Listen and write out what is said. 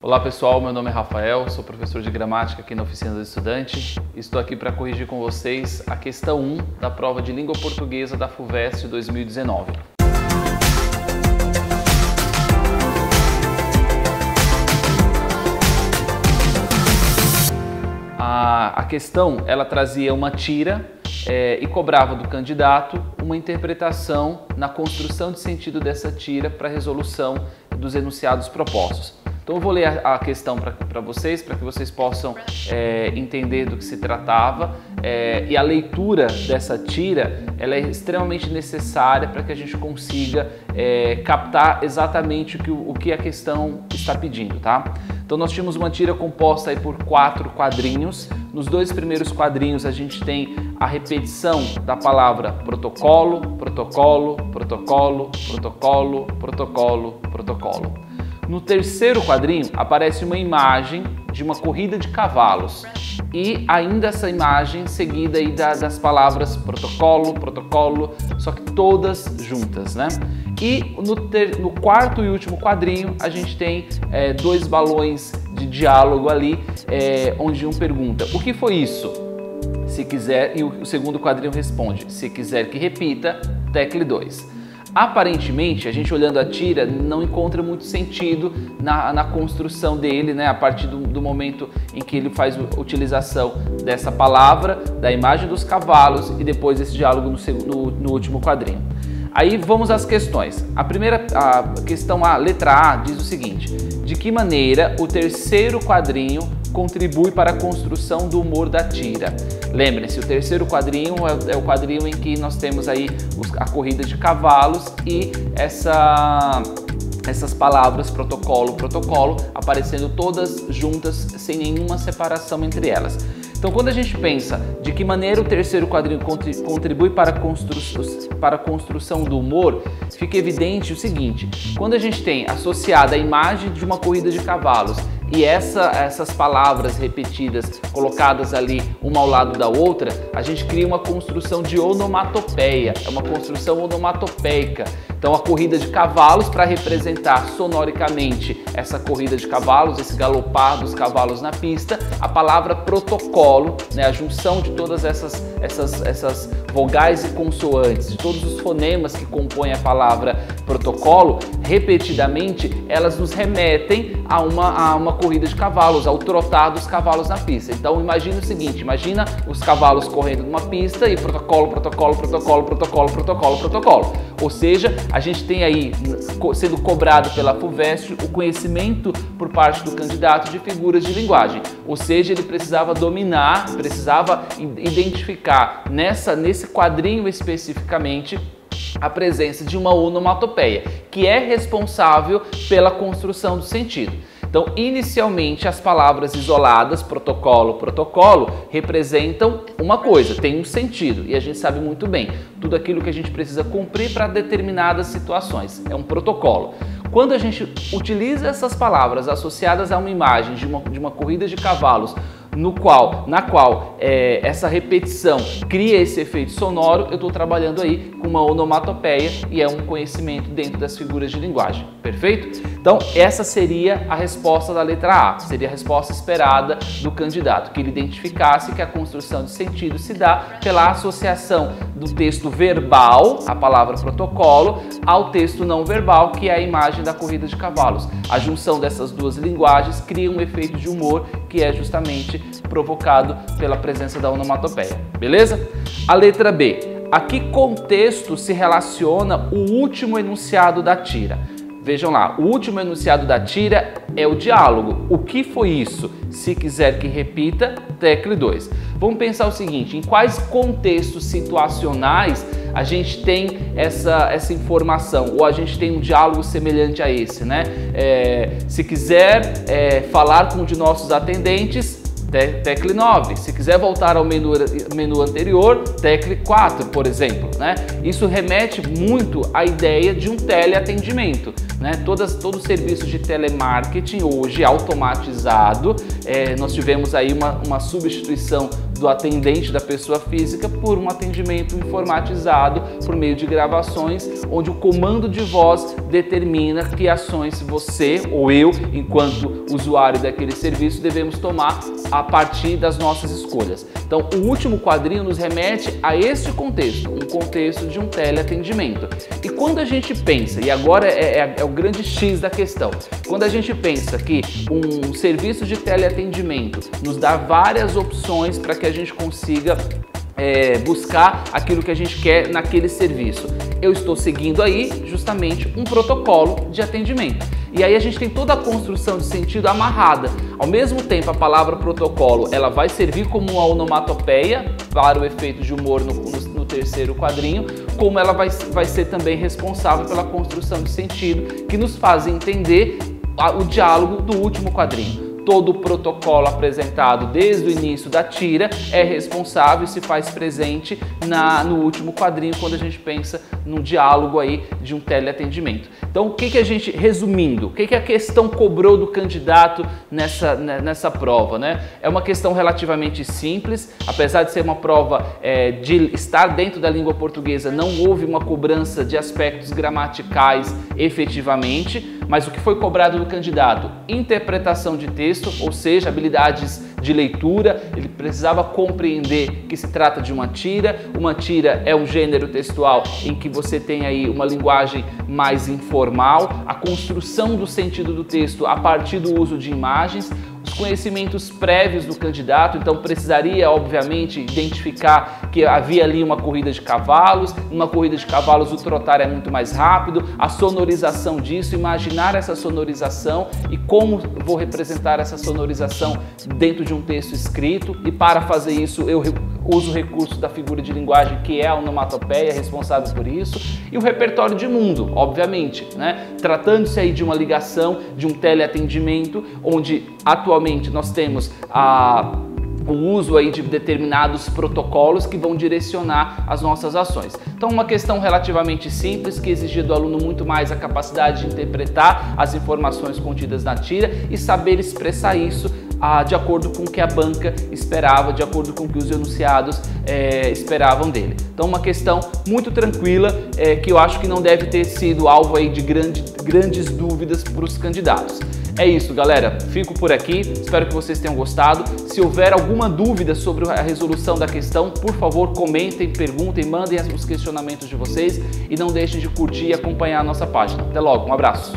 Olá pessoal, meu nome é Rafael, sou professor de gramática aqui na Oficina do Estudante. Estou aqui para corrigir com vocês a questão 1 da prova de língua portuguesa da FUVEST 2019. A questão, ela trazia uma tira e cobrava do candidato uma interpretação na construção de sentido dessa tira para a resolução dos enunciados propostos. Então eu vou ler a questão para vocês, para que vocês possam entender do que se tratava, e a leitura dessa tira ela é extremamente necessária para que a gente consiga captar exatamente o que a questão está pedindo, tá? Então nós tínhamos uma tira composta aí por 4 quadrinhos. Nos 2 primeiros quadrinhos a gente tem a repetição da palavra protocolo, protocolo, protocolo, protocolo, protocolo, protocolo. No terceiro quadrinho aparece uma imagem de uma corrida de cavalos e ainda essa imagem seguida aí das palavras protocolo, protocolo, só que todas juntas, né? E no quarto e último quadrinho a gente tem 2 balões de diálogo ali, onde um pergunta: o que foi isso? Se quiser, e o segundo quadrinho responde: se quiser que repita, tecle 2. Aparentemente, a gente olhando a tira não encontra muito sentido na construção dele, né? A partir do momento em que ele faz a utilização dessa palavra, da imagem dos cavalos e depois esse diálogo no último quadrinho. Aí vamos às questões. A questão A, letra A, diz o seguinte: de que maneira o terceiro quadrinho contribui para a construção do humor da tira? Lembrem-se, o terceiro quadrinho é o quadrinho em que nós temos aí a corrida de cavalos e essas palavras protocolo, protocolo, aparecendo todas juntas, sem nenhuma separação entre elas. Então, quando a gente pensa de que maneira o terceiro quadrinho contribui para a construção do humor, fica evidente o seguinte: quando a gente tem associada a imagem de uma corrida de cavalos e essas palavras repetidas, colocadas ali uma ao lado da outra, a gente cria uma construção de onomatopeia, é uma construção onomatopeica. Então a corrida de cavalos, para representar sonoricamente essa corrida de cavalos, esse galopar dos cavalos na pista, a palavra protocolo, né, a junção de todas essas vogais e consoantes, de todos os fonemas que compõem a palavra protocolo, repetidamente elas nos remetem a uma corrida de cavalos, ao trotar dos cavalos na pista. Então imagina o seguinte: imagina os cavalos correndo numa pista e protocolo, protocolo, protocolo, protocolo, protocolo, protocolo. Ou seja, a gente tem aí sendo cobrado pela FUVEST o conhecimento por parte do candidato de figuras de linguagem. Ou seja, ele precisava dominar, precisava identificar nesse quadrinho especificamente a presença de uma onomatopeia, que é responsável pela construção do sentido. Então, inicialmente, as palavras isoladas, protocolo, protocolo, representam uma coisa, tem um sentido, e a gente sabe muito bem, tudo aquilo que a gente precisa cumprir para determinadas situações, é um protocolo. Quando a gente utiliza essas palavras associadas a uma imagem de uma corrida de cavalos, na qual essa repetição cria esse efeito sonoro, eu estou trabalhando aí com uma onomatopeia e é um conhecimento dentro das figuras de linguagem, perfeito? Então essa seria a resposta da letra A, seria a resposta esperada do candidato, que ele identificasse que a construção de sentido se dá pela associação do texto verbal, a palavra protocolo, ao texto não verbal, que é a imagem da corrida de cavalos. A junção dessas duas linguagens cria um efeito de humor que é justamente provocado pela presença da onomatopeia, beleza? A letra B. A que contexto se relaciona o último enunciado da tira? Vejam lá, o último enunciado da tira é o diálogo. O que foi isso? Se quiser que repita, tecle 2. Vamos pensar o seguinte: em quais contextos situacionais a gente tem essa informação, ou a gente tem um diálogo semelhante a esse, né? Se quiser falar com um de nossos atendentes, tecle 9. Se quiser voltar ao menu anterior, tecle 4, por exemplo, né? Isso remete muito à ideia de um teleatendimento, né? Todo o serviço de telemarketing hoje automatizado, nós tivemos aí uma substituição do atendente, da pessoa física, por um atendimento informatizado por meio de gravações, onde o comando de voz determina que ações você ou eu, enquanto usuário daquele serviço, devemos tomar a partir das nossas escolhas. Então, o último quadrinho nos remete a este contexto, um contexto de um teleatendimento. E quando a gente pensa, e agora é o grande X da questão, quando a gente pensa que um serviço de teleatendimento nos dá várias opções para que a gente consiga buscar aquilo que a gente quer naquele serviço, eu estou seguindo aí justamente um protocolo de atendimento. E aí a gente tem toda a construção de sentido amarrada. Ao mesmo tempo, a palavra protocolo, ela vai servir como uma onomatopeia para o efeito de humor no terceiro quadrinho, como ela vai ser também responsável pela construção de sentido, que nos faz entender o diálogo do último quadrinho. Todo o protocolo apresentado desde o início da tira é responsável e se faz presente no último quadrinho, quando a gente pensa num diálogo aí de um teleatendimento. Então, o que a gente, resumindo, o que a questão cobrou do candidato nessa prova, né? É uma questão relativamente simples, apesar de ser uma prova de estar dentro da língua portuguesa, não houve uma cobrança de aspectos gramaticais efetivamente, mas o que foi cobrado do candidato? Interpretação de texto, ou seja, habilidades de leitura. Ele precisava compreender que se trata de uma tira. Uma tira é um gênero textual em que você tem aí uma linguagem mais informal, a construção do sentido do texto a partir do uso de imagens, os conhecimentos prévios do candidato, então precisaria, obviamente, identificar que havia ali uma corrida de cavalos, numa corrida de cavalos o trotar é muito mais rápido, a sonorização disso, imaginar essa sonorização e como vou representar essa sonorização dentro de um texto escrito, e para fazer isso eu uso o recurso da figura de linguagem, que é a onomatopeia, responsável por isso, e o repertório de mundo, obviamente, né? Tratando-se aí de uma ligação, de um teleatendimento, onde atualmente nós temos o uso aí de determinados protocolos que vão direcionar as nossas ações. Então, uma questão relativamente simples, que exigia do aluno muito mais a capacidade de interpretar as informações contidas na tira e saber expressar isso de acordo com o que a banca esperava, de acordo com o que os enunciados esperavam dele. Então, uma questão muito tranquila, que eu acho que não deve ter sido alvo aí de grandes dúvidas para os candidatos. É isso, galera. Fico por aqui. Espero que vocês tenham gostado. Se houver alguma dúvida sobre a resolução da questão, por favor, comentem, perguntem, mandem os questionamentos de vocês e não deixem de curtir e acompanhar a nossa página. Até logo. Um abraço.